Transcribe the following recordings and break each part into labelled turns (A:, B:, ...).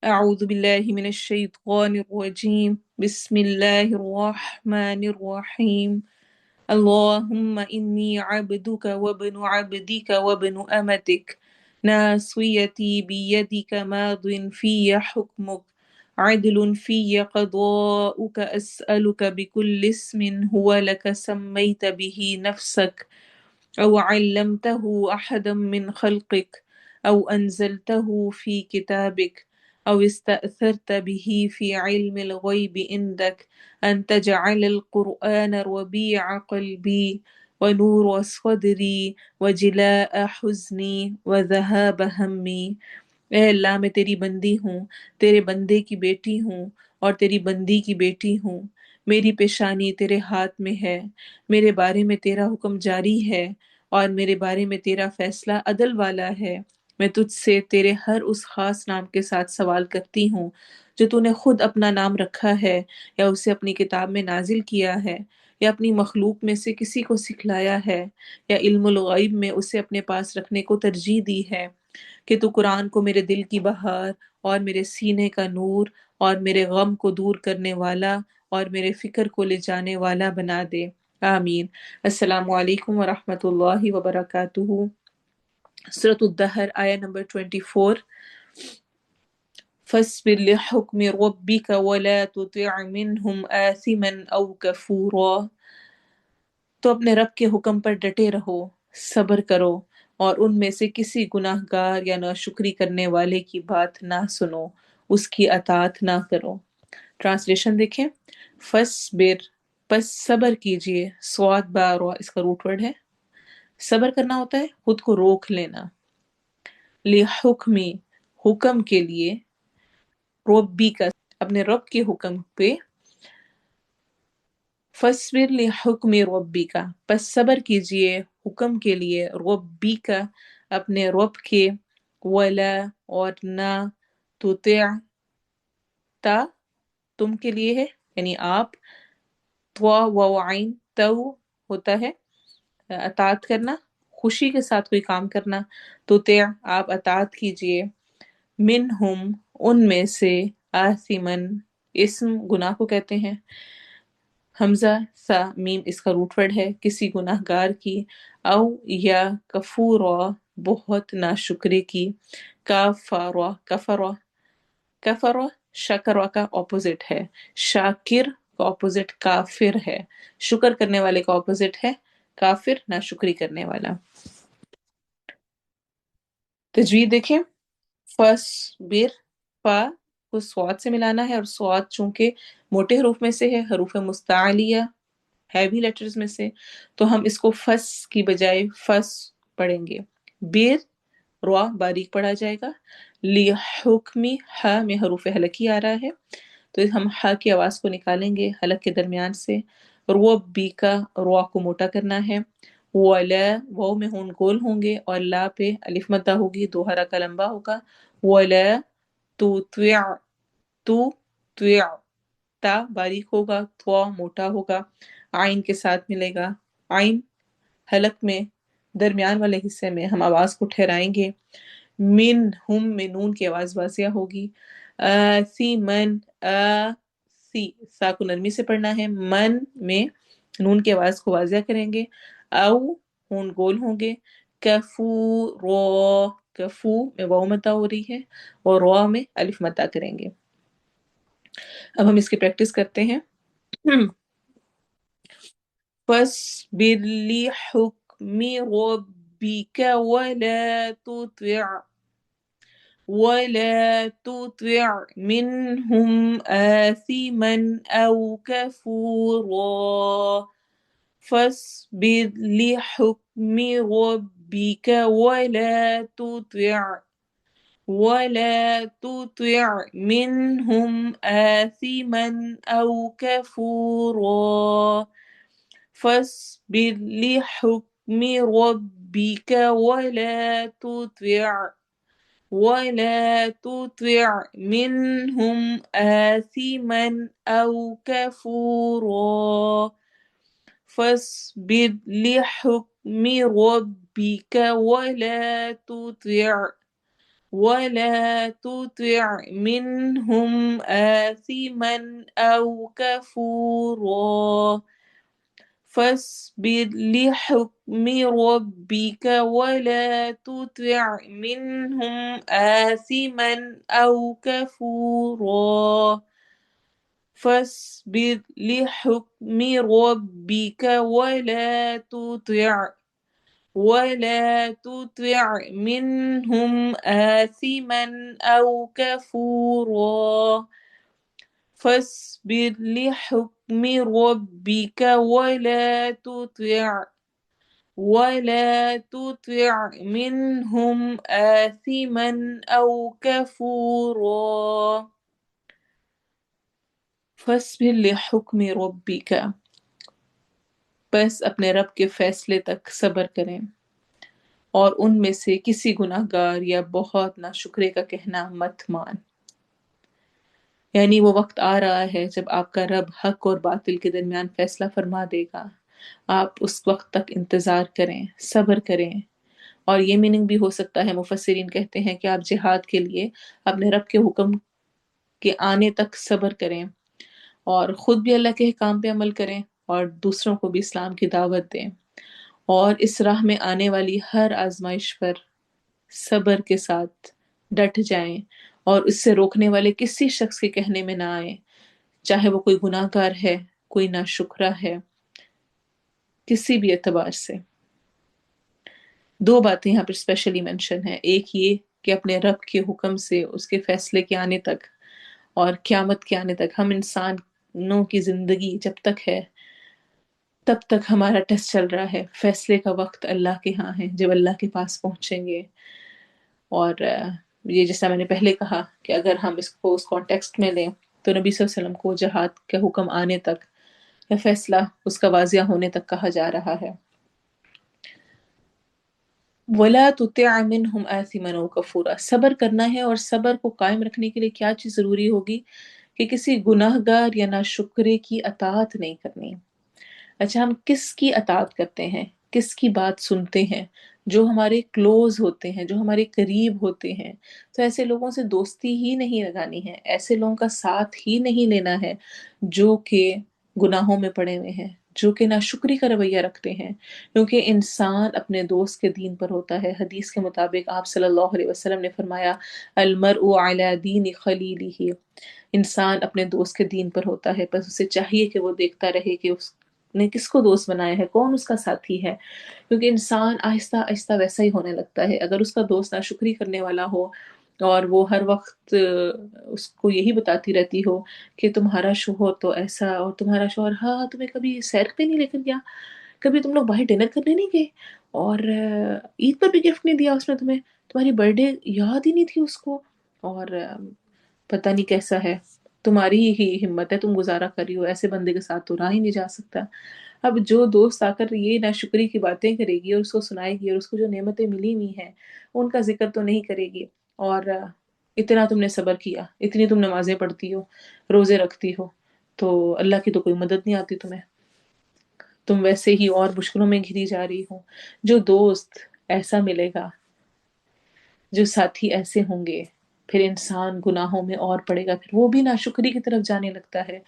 A: أعوذ بالله من الشيطان الرجيم بسم الله الرحمن الرحيم اللهم إني عبدك وابن عبدك وابن أمتك ناصيتي بيدك ماض في حكمك عدل في قضاؤك أسألك بكل اسم هو لك سميت به نفسك أو علمته أحدا من خلقك أو أنزلته في كتابك أو استأثرت به في علم الغيب عندك أن تجعل القرآن ربيع قلبي ونور صدری وجلاء حزنی وذهاب ہمی۔ اے اللہ میں تیری بندی ہوں، تیرے بندے کی بیٹی ہوں اور تیری بندی کی بیٹی ہوں۔ میری پیشانی تیرے ہاتھ میں ہے، میرے بارے میں تیرا حکم جاری ہے اور میرے بارے میں تیرا فیصلہ عدل والا ہے۔ میں تجھ سے تیرے ہر اس خاص نام کے ساتھ سوال کرتی ہوں جو تو نے خود اپنا نام رکھا ہے یا اسے اپنی کتاب میں نازل کیا ہے یا اپنی مخلوق میں سے کسی کو سکھلایا ہے یا علم الغیب میں اسے اپنے پاس رکھنے کو ترجیح دی ہے کہ تو قرآن کو میرے دل کی بہار اور میرے سینے کا نور اور میرے غم کو دور کرنے والا اور میرے فکر کو لے جانے والا بنا دے۔ آمین۔ السلام علیکم ورحمۃ اللہ وبرکاتہ۔ سورۃ الدہر آیہ نمبر 24۔ فاصبر لحکم ربک ولا تطع منهم آثما او کفورا، تو اپنے رب کے حکم پر ڈٹے رہو، صبر کرو اور ان میں سے کسی گناہ گار یا ناشکری کرنے والے کی بات نہ سنو، اس کی اطاعت نہ کرو۔ ٹرانسلیشن دیکھیں۔ فصبر، پس صبر کیجئے، صاد با را اس کا روٹ ورڈ ہے۔ صبر کرنا ہوتا ہے خود کو روک لینا۔ لحکمی، حکم کے لیے، ربی کا، اپنے رب کے حکم پہ، فصبر لحکم ربی کا، پس صبر کیجئے حکم کے لیے، ربی کا، اپنے رب کے، ولا اور نہ، تطع، تا تم کے لیے ہے یعنی آپ، طوا و عین تو ہوتا ہے اطاعت کرنا، خوشی کے ساتھ کوئی کام کرنا، تطع آپ اطاعت کیجئے، منہم ان میں سے، آثمن اسم گناہ کو کہتے ہیں، حمزہ سا میم اس کا روٹ ورڈ ہے، کسی گناہ گار کی، او یا کفورا بہت ناشکرے کی، کافارا کفرا، کفرا شکرا کا اپوزٹ ہے، شاکر کا اپوزٹ کافر ہے، شکر کرنے والے کا اپوزٹ ہے کافر، ناشکری کرنے والا۔ تجوید دیکھیں۔ فصبر، فا کو صاد سے ملانا ہے اور صاد چونکہ موٹے حروف میں سے ہے، حروف مستعلیہ ہیوی لیٹرز میں سے، تو ہم اس کو فس کی بجائے فس پڑھیں گے۔ بیر روا باریک پڑھا جائے گا، لی حکمی ہا میں حروف حلقی آ رہا ہے تو ہم ہا کی آواز کو نکالیں گے حلق کے درمیان سے۔ رو بی کا روا کو موٹا کرنا ہے، ولا واو میں ہون گول ہوں گے اور لا پہ الف مدہ ہوگی، دو حرکہ لمبا ہوگا، ولا تو تویع، تو تویع، تا باریک ہوگا، توا موٹا ہوگا، آئین کے ساتھ ملے گا، آئین حلق میں درمیان والے حصے میں ہم آواز کو ٹھہرائیں گے، من ہم میں نون کی آواز واضح ہوگی، سی من، سی سا کو نرمی سے پڑھنا ہے، من میں نون کی آواز کو واضح کریں گے، او ہون گول ہوں گے، کفو رو، کفو میں واو مدہ ہو رہی ہے اور رو میں الف مدہ کریں گے۔ اب ہم اس کی پریکٹس کرتے ہیں۔ فاصبر لحكم ربك ولا تطع منهم آثما أو كفورا، فاصبر لحكم ربك ولا تطع منهم آثما أو كفورا، فاصبر لحكم ربك ولا تطع منهم آثما أو كفورا، فاصبر لحكم ربك ولا تطع منهم آثما أو كفورا فاصبر لحكم ربك ولا تطع منهم آثما أو كفورا فاصبر لحكم ربك ولا تطع منهم آثما أو كفورا فاصبر لحكم ربك ولا تطع منهم آثما أو كفورا فاصبر لحکم ربک، بس اپنے رب کے فیصلے تک صبر کریں، اور ان میں سے کسی گناہ گار یا بہت ناشکرے کا کہنا مت مان۔ یعنی وہ وقت آ رہا ہے جب آپ کا رب حق اور باطل کے درمیان فیصلہ فرما دے گا، آپ اس وقت تک انتظار کریں، صبر کریں۔ اور یہ میننگ بھی ہو سکتا ہے، مفسرین کہتے ہیں کہ آپ جہاد کے لیے اپنے رب کے حکم کے آنے تک صبر کریں، اور خود بھی اللہ کے احکام پہ عمل کریں اور دوسروں کو بھی اسلام کی دعوت دیں، اور اس راہ میں آنے والی ہر آزمائش پر صبر کے ساتھ ڈٹ جائیں، اور اس سے روکنے والے کسی شخص کے کہنے میں نہ آئیں، چاہے وہ کوئی گناہ گار ہے، کوئی ناشکرا ہے، کسی بھی اعتبار سے۔ دو باتیں یہاں پر اسپیشلی مینشن ہیں، ایک یہ کہ اپنے رب کے حکم سے اس کے فیصلے کے آنے تک اور قیامت کے آنے تک، ہم انسانوں کی زندگی جب تک ہے تب تک ہمارا ٹیسٹ چل رہا ہے، فیصلے کا وقت اللہ کے ہاں ہے، جب اللہ کے پاس پہنچیں گے۔ اور یہ جیسا میں نے پہلے کہا کہ اگر ہم اس کو اس کانٹیکسٹ میں لیں تو نبی صلی اللہ علیہ وسلم کو جہاد کا حکم آنے تک یا فیصلہ اس کا واضح ہونے تک کہا جا رہا ہے۔ وَلَا تُطِعْ مِنْهُمْ آثِمًا أَوْ كَفُورًا، صبر کرنا ہے، اور صبر کو قائم رکھنے کے لیے کیا چیز ضروری ہوگی کہ کسی گناہ گار یا ناشکرے کی اطاعت نہیں کرنی۔ اچھا، ہم کس کی اطاعت کرتے ہیں، کس کی بات سنتے ہیں؟ جو ہمارے کلوز ہوتے ہیں، جو ہمارے قریب ہوتے ہیں، تو ایسے لوگوں سے دوستی ہی نہیں لگانی ہے، ایسے لوگوں کا ساتھ ہی نہیں لینا ہے جو کہ گناہوں میں پڑے ہوئے ہیں، جو کہ ناشکری کا رویہ رکھتے ہیں، کیونکہ انسان اپنے دوست کے دین پر ہوتا ہے۔ حدیث کے مطابق آپ صلی اللہ علیہ وسلم نے فرمایا، المرء علی دین خلیلہ، انسان اپنے دوست کے دین پر ہوتا ہے، بس اسے چاہیے کہ وہ دیکھتا رہے کہ اس نے کس کو دوست بنایا ہے، کون اس کا ساتھی ہے، کیونکہ انسان آہستہ آہستہ ویسا ہی ہونے لگتا ہے۔ اگر اس کا دوست ناشکری کرنے والا ہو اور وہ ہر وقت اس کو یہی بتاتی رہتی ہو کہ تمہارا شوہر تو ایسا، اور تمہارا شوہر ہاں تمہیں کبھی سیر پہ نہیں لے کر گیا، کبھی تم لوگ باہر ڈنر کرنے نہیں گئے، اور عید پر بھی گفٹ نہیں دیا اس نے تمہیں، تمہاری برتھ ڈے یاد ہی نہیں تھی اس کو، اور پتہ نہیں کیسا ہے، تمہاری ہی ہمت ہے، تم گزارا کر رہی ہو، ایسے بندے کے ساتھ تو رہا ہی نہیں جا سکتا۔ اب جو دوست آ کر یہ ناشکری کی باتیں کرے گی اور اس کو سنائے گی اور اس کو جو نعمتیں ملی ہوئی ہیں ان کا ذکر تو نہیں کرے گی، اور اتنا تم نے صبر کیا، اتنی تم نمازیں پڑھتی ہو، روزے رکھتی ہو، تو اللہ کی تو کوئی مدد نہیں آتی تمہیں، تم ویسے ہی اور مشکلوں میں گھری جا رہی ہو۔ جو دوست ایسا ملے گا، جو ساتھی ایسے ہوں گے، پھر انسان گناہوں میں اور پڑے گا، پھر وہ بھی ناشکری کی طرف جانے لگتا ہے۔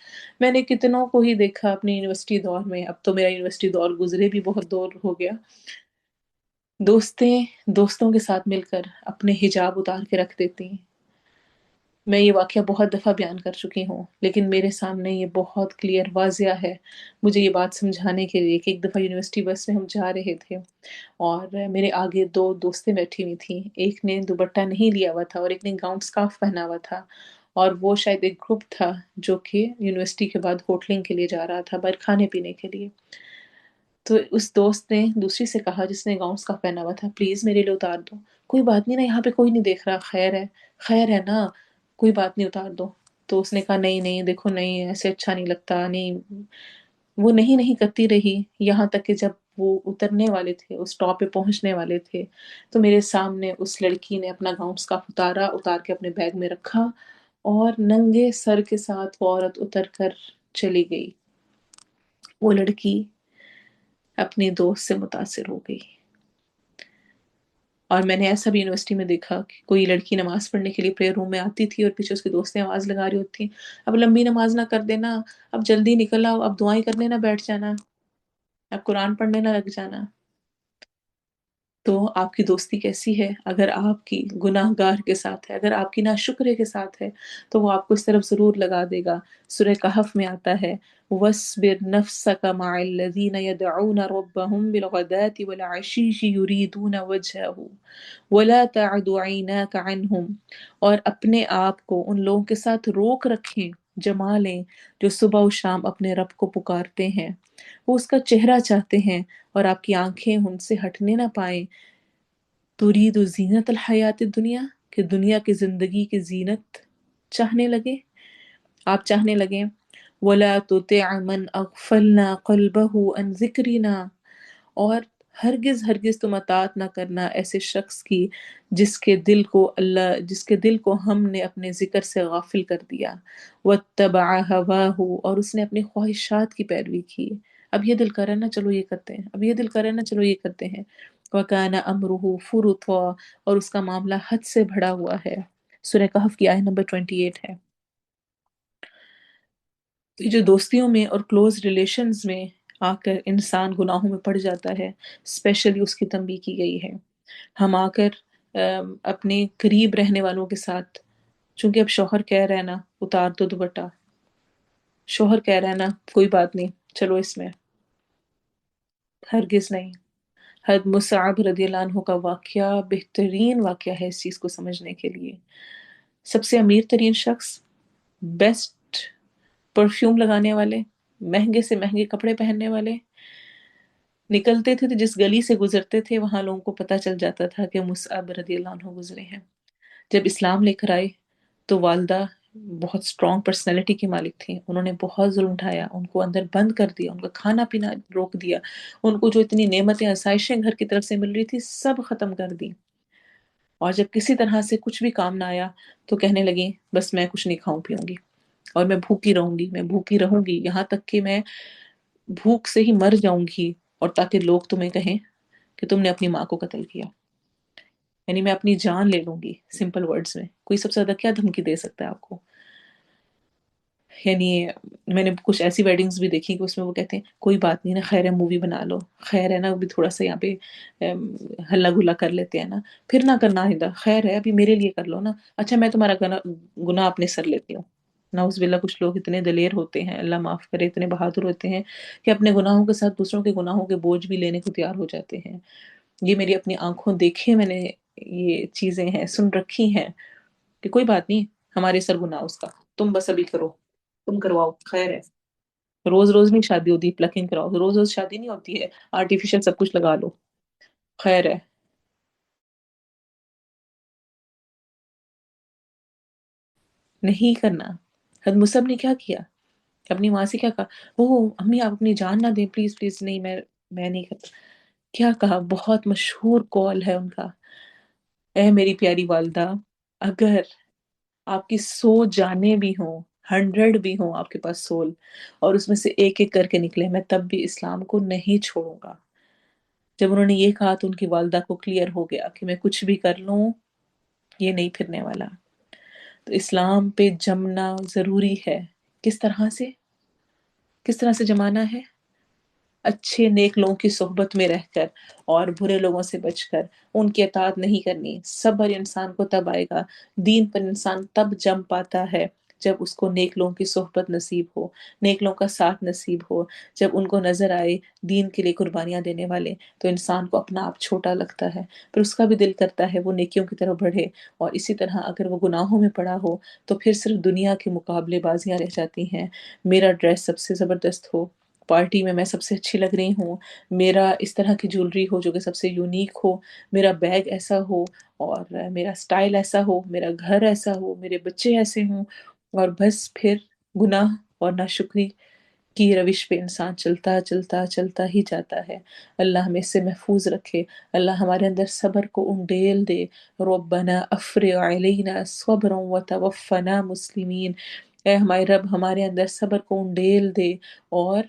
A: میں نے کتنوں کو ہی دیکھا اپنے یونیورسٹی دور میں، اب تو میرا یونیورسٹی دور گزرے بھی بہت دور ہو گیا، دوستوں کے ساتھ مل کر اپنے حجاب اتار کے رکھ دیتی ہیں۔ میں یہ واقعہ بہت دفعہ بیان کر چکی ہوں، لیکن میرے سامنے یہ بہت کلیئر واضح ہے مجھے یہ بات سمجھانے کے لیے کہ ایک دفعہ یونیورسٹی بس میں ہم جا رہے تھے، اور میرے آگے دو دوستیں بیٹھی ہوئی تھیں، ایک نے دوپٹہ نہیں لیا ہوا تھا اور ایک نے گاؤن سکارف پہنا ہوا تھا، اور وہ شاید ایک گروپ تھا جو کہ یونیورسٹی کے بعد ہوٹلنگ کے لیے جا رہا تھا، باہر کھانے پینے کے لیے۔ تو اس دوست نے دوسری سے کہا جس نے گاؤن سکارف پہنا ہوا تھا، پلیز میرے لیے اتار دو، کوئی بات نہیں نا، یہاں پہ کوئی نہیں دیکھ رہا، خیر ہے نا، کوئی بات نہیں، اتار دو۔ تو اس نے کہا نہیں نہیں دیکھو، نہیں ایسے اچھا نہیں لگتا، نہیں۔ وہ نہیں کرتی رہی، یہاں تک کہ جب وہ اترنے والے تھے، اس اسٹاپ پہ پہنچنے والے تھے، تو میرے سامنے اس لڑکی نے اپنا گاؤن سکارف اتار کے اپنے بیگ میں رکھا، اور ننگے سر کے ساتھ وہ عورت اتر کر چلی گئی۔ وہ لڑکی اپنی دوست سے متاثر ہو گئی، اور میں نے ایسا بھی یونیورسٹی میں دیکھا کہ کوئی لڑکی نماز پڑھنے کے لیے پریئر روم میں آتی تھی اور پیچھے اس کی دوستیں آواز لگا رہی ہوتی ہیں، اب لمبی نماز نہ کر دینا، اب جلدی نکل آؤ، اب دعائیں کرنے نہ بیٹھ جانا، اب قرآن پڑھنے نہ لگ جانا۔ تو آپ کی دوستی کیسی ہے؟ اگر آپ کی گناہ گار کے ساتھ ہے، اگر آپ کی ناشکرے کے ساتھ ہے، تو وہ آپ کو اس طرف ضرور لگا دے گا۔ سورہ کہف میں آتا ہے وَاصْبِرْ نَفْسَكَ مَعَ الَّذِينَ يَدْعُونَ رَبَّهُمْ بِالْغَدَاةِ وَالْعَشِيِّ يُرِيدُونَ وَجْهَهُ وَلَا تَعْدُ عَيْنَاكَ عَنْهُمْ، اور اپنے آپ کو ان لوگوں کے ساتھ روک رکھیں، جما لیں جو صبح و شام اپنے رب کو پکارتے ہیں، وہ اس کا چہرہ چاہتے ہیں اور آپ کی آنکھیں ان سے ہٹنے نہ پائیں۔ ترید زینت الحیات الدنیا، کہ دنیا کی زندگی کی زینت چاہنے لگے، آپ چاہنے لگیں۔ وَلَا تُطِعْ مَنْ أَغْفَلْنَا قَلْبَهُ عَنْ ذِكْرِنَا، اور ہرگز ہرگز تم اطاعت نہ کرنا ایسے شخص کی جس کے دل کو ہم نے اپنے ذکر سے غافل کر دیا۔ وَاتَّبَعَ هَوَاهُ، اور اس نے اپنی خواہشات کی پیروی کی، اب یہ دل کرے نا چلو یہ کرتے ہیں، اب یہ دل کرے نا چلو یہ کرتے ہیں۔ وَكَانَ أَمْرُهُ فُرُطًا، اور اس کا معاملہ حد سے بڑھا ہوا ہے۔ سورہ کہف کی آیت نمبر 28 ہے۔ تو یہ جو دوستیوں میں اور کلوز ریلیشنز میں آ کر انسان گناہوں میں پڑ جاتا ہے، اسپیشلی اس کی تنبیہ کی گئی ہے۔ ہم آ کر اپنے قریب رہنے والوں کے ساتھ، چونکہ اب شوہر کہہ رہے ہیں نا اتار دو دوپٹہ، شوہر کہہ رہے ہیں نا کوئی بات نہیں چلو اس میں، ہرگز نہیں۔ حضرت مصعب رضی اللہ عنہ کا واقعہ بہترین واقعہ ہے اس چیز کو سمجھنے کے لیے۔ سب سے امیر ترین شخص، بیسٹ پرفیوم لگانے والے، مہنگے سے مہنگے کپڑے پہننے والے، نکلتے تھے تو جس گلی سے گزرتے تھے وہاں لوگوں کو پتہ چل جاتا تھا کہ مصعب رضی اللہ عنہ گزرے ہیں۔ جب اسلام لے کر آئے تو والدہ بہت سٹرونگ پرسنالٹی کی مالک تھیں، انہوں نے بہت ظلم اٹھایا، ان کو اندر بند کر دیا، ان کا کھانا پینا روک دیا، ان کو جو اتنی نعمتیں آسائشیں گھر کی طرف سے مل رہی تھی سب ختم کر دی، اور جب کسی طرح سے کچھ بھی کام نہ آیا تو کہنے لگیں بس میں کچھ نہیں کھاؤں پیوں گی اور میں بھوکی رہوں گی، میں بھوکی رہوں گی یہاں تک کہ میں بھوک سے ہی مر جاؤں گی، اور تاکہ لوگ تمہیں کہیں کہ تم نے اپنی ماں کو قتل کیا، یعنی میں اپنی جان لے لوں گی۔ سمپل ورڈز میں کوئی سب سے زیادہ کیا دھمکی دے سکتا ہے آپ کو؟ یعنی میں نے کچھ ایسی ویڈنگز بھی دیکھی کہ اس میں وہ کہتے ہیں کوئی بات نہیں نا، خیر ہے مووی بنا لو، خیر ہے نا ابھی تھوڑا سا یہاں پہ ہلا گلا کر لیتے ہیں نا، پھر نہ کرنا آئندہ، خیر ہے ابھی میرے لیے کر لو نا، اچھا میں تمہارا گناہ اپنے سر لیتی ہوں۔ نعوذ باللہ، کچھ لوگ اتنے دلیر ہوتے ہیں، اللہ معاف کرے، اتنے بہادر ہوتے ہیں کہ اپنے گناہوں کے ساتھ دوسروں کے گناہوں کے بوجھ بھی لینے کو تیار ہو جاتے ہیں۔ یہ میری اپنی آنکھوں دیکھے، میں نے یہ چیزیں ہیں سن رکھی ہیں کہ کوئی بات نہیں، ہمارے سر گناہ اس کا، تم بس ابھی کرو، تم کرواؤ، خیر ہے۔ روز روز نہیں شادی ہوتی، پلکنگ کراؤ، روز روز شادی نہیں ہوتی ہے، آرٹیفیشل سب کچھ لگا لو، خیر ہے۔ نہیں کرنا۔ حضرت مصعب نے کیا کیا؟ اپنی ماں سے کیا کہا؟ وہ امی آپ اپنی جان نہ دیں پلیز پلیز، نہیں میں نہیں کرتا۔ کیا کہا؟ بہت مشہور قول ہے ان کا، اے میری پیاری والدہ، اگر آپ کی 100 جانیں بھی ہوں، 100 بھی ہوں آپ کے پاس سول، اور اس میں سے ایک ایک کر کے نکلے، میں تب بھی اسلام کو نہیں چھوڑوں گا۔ جب انہوں نے یہ کہا تو ان کی والدہ کو کلیئر ہو گیا کہ میں کچھ بھی کر لوں یہ نہیں پھرنے والا۔ تو اسلام پہ جمنا ضروری ہے۔ کس طرح سے؟ کس طرح سے جمانا ہے؟ اچھے نیک لوگوں کی صحبت میں رہ کر اور برے لوگوں سے بچ کر، ان کی اطاعت نہیں کرنی۔ صبر انسان کو تب آئے گا، دین پر انسان تب جم پاتا ہے جب اس کو نیک لوگوں کی صحبت نصیب ہو، نیک لوگوں کا ساتھ نصیب ہو، جب ان کو نظر آئے دین کے لیے قربانیاں دینے والے، تو انسان کو اپنا آپ چھوٹا لگتا ہے، پھر اس کا بھی دل کرتا ہے وہ نیکیوں کی طرف بڑھے۔ اور اسی طرح اگر وہ گناہوں میں پڑا ہو تو پھر صرف دنیا کے مقابلے بازیاں رہ جاتی ہیں، میرا ڈریس سب سے زبردست ہو، پارٹی میں سب سے اچھی لگ رہی ہوں، میرا اس طرح کی جولری ہو جو کہ سب سے یونیک ہو، میرا بیگ ایسا ہو، اور میرا سٹائل ایسا ہو، میرا گھر ایسا ہو، میرے بچے ایسے ہوں، اور بس پھر گناہ اور ناشکری کی روش پہ انسان چلتا چلتا چلتا ہی جاتا ہے۔ اللہ ہمیں اس سے محفوظ رکھے، اللہ ہمارے اندر صبر کو انڈیل دے۔ ربنا افرغ علینا صبرا وتوفنا مسلمین، اے ہمارے رب ہمارے اندر صبر کو انڈیل دے، اور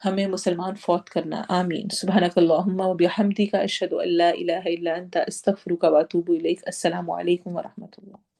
A: ہمیں مسلمان فوت کرنا، آمین۔ سبحانک اللہم و بحمدک، اشہد ان لا الہ الا انت، استغفرک و اتوب الیک۔ السلام علیکم ورحمۃ اللہ۔